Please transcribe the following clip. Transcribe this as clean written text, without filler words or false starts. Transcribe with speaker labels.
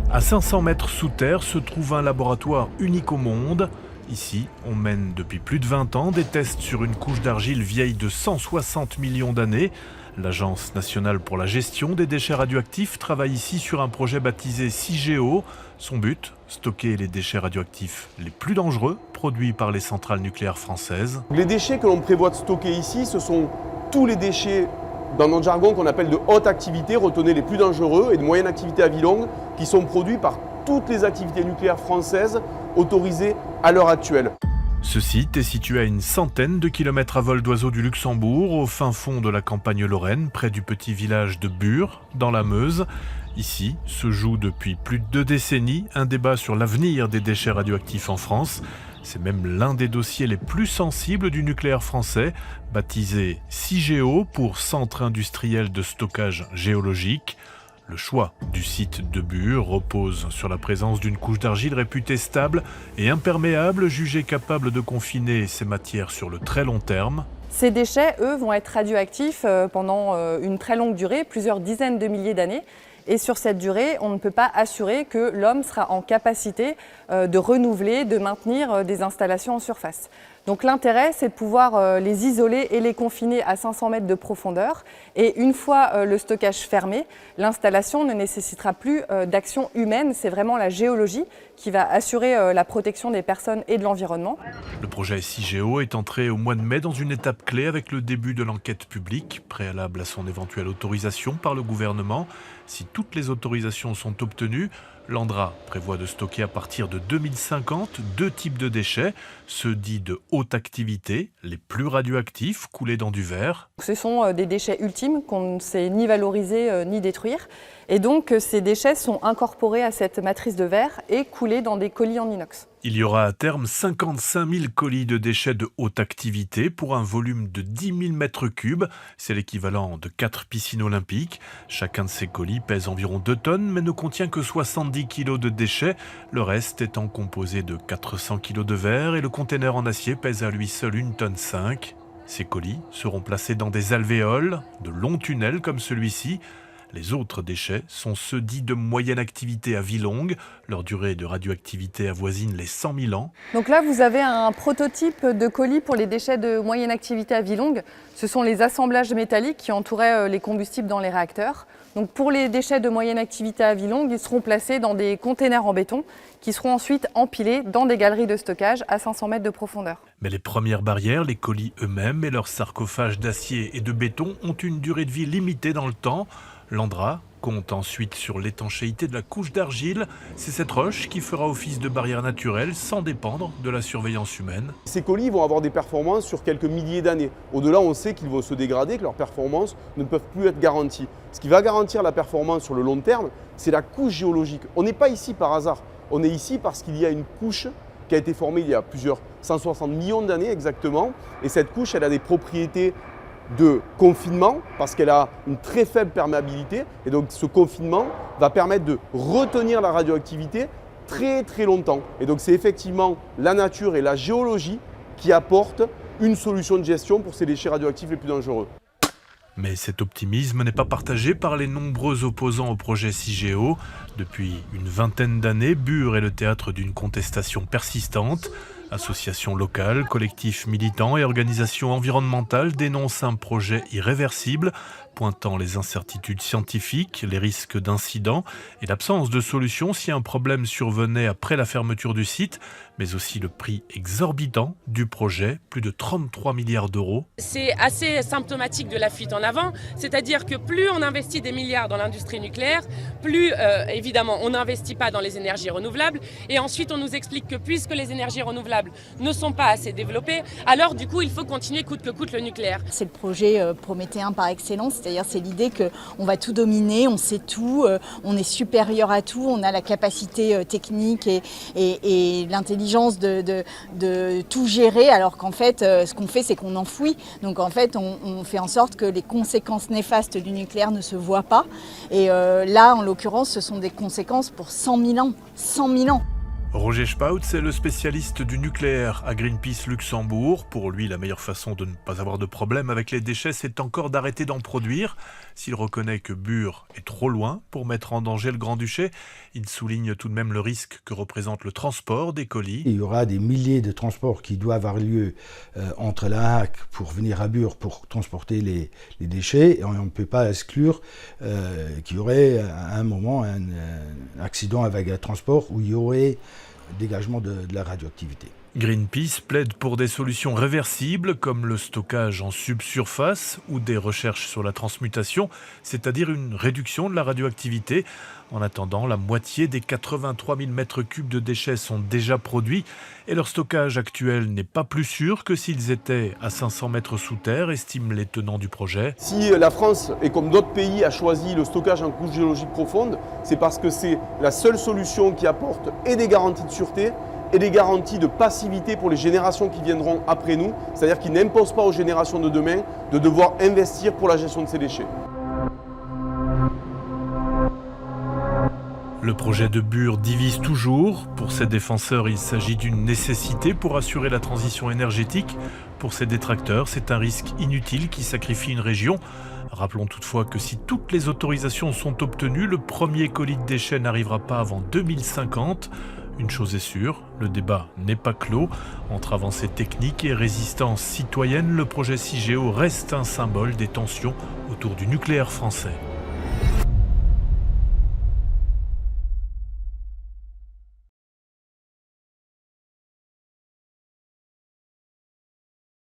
Speaker 1: À 500 mètres sous terre se trouve un laboratoire unique au monde. Ici, on mène depuis plus de 20 ans des tests sur une couche d'argile vieille de 160 millions d'années. L'Agence nationale pour la gestion des déchets radioactifs travaille ici sur un projet baptisé CIGEO. Son but, stocker les déchets radioactifs les plus dangereux produits par les centrales nucléaires françaises.
Speaker 2: Les déchets que l'on prévoit de stocker ici, ce sont tous les déchets dans notre jargon qu'on appelle de haute activité, retenez les plus dangereux, et de moyenne activité à vie longue, qui sont produits par toutes les activités nucléaires françaises autorisées à l'heure actuelle.
Speaker 1: Ce site est situé à une centaine de kilomètres à vol d'oiseau du Luxembourg, au fin fond de la campagne lorraine, près du petit village de Bure, dans la Meuse. Ici se joue depuis plus de 2 décennies un débat sur l'avenir des déchets radioactifs en France. C'est même l'un des dossiers les plus sensibles du nucléaire français, baptisé CIGEO pour Centre industriel de stockage géologique. Le choix du site de Bure repose sur la présence d'une couche d'argile réputée stable et imperméable, jugée capable de confiner ces matières sur le très long terme.
Speaker 3: Ces déchets, eux, vont être radioactifs pendant une très longue durée, plusieurs dizaines de milliers d'années. Et sur cette durée, on ne peut pas assurer que l'homme sera en capacité de renouveler, de maintenir des installations en surface. Donc l'intérêt, c'est de pouvoir les isoler et les confiner à 500 mètres de profondeur. Et une fois le stockage fermé, l'installation ne nécessitera plus d'action humaine. C'est vraiment la géologie qui va assurer la protection des personnes et de l'environnement.
Speaker 1: Le projet CIGEO est entré au mois de mai dans une étape clé avec le début de l'enquête publique, préalable à son éventuelle autorisation par le gouvernement. Si toutes les autorisations sont obtenues, l'ANDRA prévoit de stocker à partir de 2050 2 types de déchets, ceux dits de haute activité, les plus radioactifs, coulés dans du verre.
Speaker 3: Ce sont des déchets ultimes qu'on ne sait ni valoriser ni détruire. Et donc ces déchets sont incorporés à cette matrice de verre et coulés dans des colis en inox.
Speaker 1: Il y aura à terme 55 000 colis de déchets de haute activité pour un volume de 10 000 mètres cubes. C'est l'équivalent de 4 piscines olympiques. Chacun de ces colis pèse environ 2 tonnes mais ne contient que 70 kg de déchets, le reste étant composé de 400 kg de verre et le conteneur en acier pèse à lui seul 1,5 tonne. Ces colis seront placés dans des alvéoles, de longs tunnels comme celui-ci. Les autres déchets sont ceux dits de moyenne activité à vie longue. Leur durée de radioactivité avoisine les 100 000 ans.
Speaker 3: Donc là, vous avez un prototype de colis pour les déchets de moyenne activité à vie longue. Ce sont les assemblages métalliques qui entouraient les combustibles dans les réacteurs. Donc pour les déchets de moyenne activité à vie longue, ils seront placés dans des containers en béton qui seront ensuite empilés dans des galeries de stockage à 500 mètres de profondeur.
Speaker 1: Mais les premières barrières, les colis eux-mêmes et leurs sarcophages d'acier et de béton ont une durée de vie limitée dans le temps. L'ANDRA compte ensuite sur l'étanchéité de la couche d'argile. C'est cette roche qui fera office de barrière naturelle sans dépendre de la surveillance humaine.
Speaker 2: Ces colis vont avoir des performances sur quelques milliers d'années. Au-delà, on sait qu'ils vont se dégrader, que leurs performances ne peuvent plus être garanties. Ce qui va garantir la performance sur le long terme, c'est la couche géologique. On n'est pas ici par hasard. On est ici parce qu'il y a une couche qui a été formée il y a plusieurs 160 millions d'années exactement. Et cette couche, elle a des propriétés de confinement parce qu'elle a une très faible perméabilité et donc ce confinement va permettre de retenir la radioactivité très très longtemps. Et donc c'est effectivement la nature et la géologie qui apportent une solution de gestion pour ces déchets radioactifs les plus dangereux.
Speaker 1: Mais cet optimisme n'est pas partagé par les nombreux opposants au projet CIGEO. Depuis une vingtaine d'années, Bure est le théâtre d'une contestation persistante. Associations locales, collectifs militants et organisations environnementales dénoncent un projet irréversible, pointant les incertitudes scientifiques, les risques d'incidents et l'absence de solution si un problème survenait après la fermeture du site, mais aussi le prix exorbitant du projet, plus de 33 milliards d'euros.
Speaker 4: C'est assez symptomatique de la fuite en avant, c'est-à-dire que plus on investit des milliards dans l'industrie nucléaire, plus évidemment on n'investit pas dans les énergies renouvelables et ensuite on nous explique que puisque les énergies renouvelables ne sont pas assez développées, alors du coup il faut continuer coûte que coûte le nucléaire.
Speaker 5: C'est le projet prométhéen par excellence, c'est-à-dire c'est l'idée qu'on va tout dominer, on sait tout, on est supérieur à tout, on a la capacité technique et l'intelligence de tout gérer, alors qu'en fait ce qu'on fait c'est qu'on enfouit. Donc en fait on fait en sorte que les conséquences néfastes du nucléaire ne se voient pas. Et là en l'occurrence ce sont des conséquences pour 100 000 ans. 100 000 ans.
Speaker 1: Roger Spaut, c'est le spécialiste du nucléaire à Greenpeace Luxembourg. Pour lui, la meilleure façon de ne pas avoir de problème avec les déchets, c'est encore d'arrêter d'en produire. S'il reconnaît que Bure est trop loin pour mettre en danger le Grand-Duché, il souligne tout de même le risque que représente le transport des colis.
Speaker 6: Il y aura des milliers de transports qui doivent avoir lieu entre La Hague pour venir à Bure pour transporter les déchets. Et on ne peut pas exclure qu'il y aurait à un moment un accident avec un transport où il y aurait dégagement de la radioactivité.
Speaker 1: Greenpeace plaide pour des solutions réversibles comme le stockage en subsurface ou des recherches sur la transmutation, c'est-à-dire une réduction de la radioactivité. En attendant, la moitié des 83 000 mètres cubes de déchets sont déjà produits et leur stockage actuel n'est pas plus sûr que s'ils étaient à 500 mètres sous terre, estiment les tenants du projet.
Speaker 2: Si la France, et comme d'autres pays, a choisi le stockage en couche géologique profonde, c'est parce que c'est la seule solution qui apporte et des garanties de sûreté et des garanties de passivité pour les générations qui viendront après nous, c'est-à-dire qui n'imposent pas aux générations de demain de devoir investir pour la gestion de ces déchets.
Speaker 1: Le projet de Bure divise toujours. Pour ses défenseurs, il s'agit d'une nécessité pour assurer la transition énergétique. Pour ses détracteurs, c'est un risque inutile qui sacrifie une région. Rappelons toutefois que si toutes les autorisations sont obtenues, le premier colis de déchets n'arrivera pas avant 2050. Une chose est sûre, le débat n'est pas clos. Entre avancées techniques et résistance citoyenne, le projet Cigéo reste un symbole des tensions autour du nucléaire français.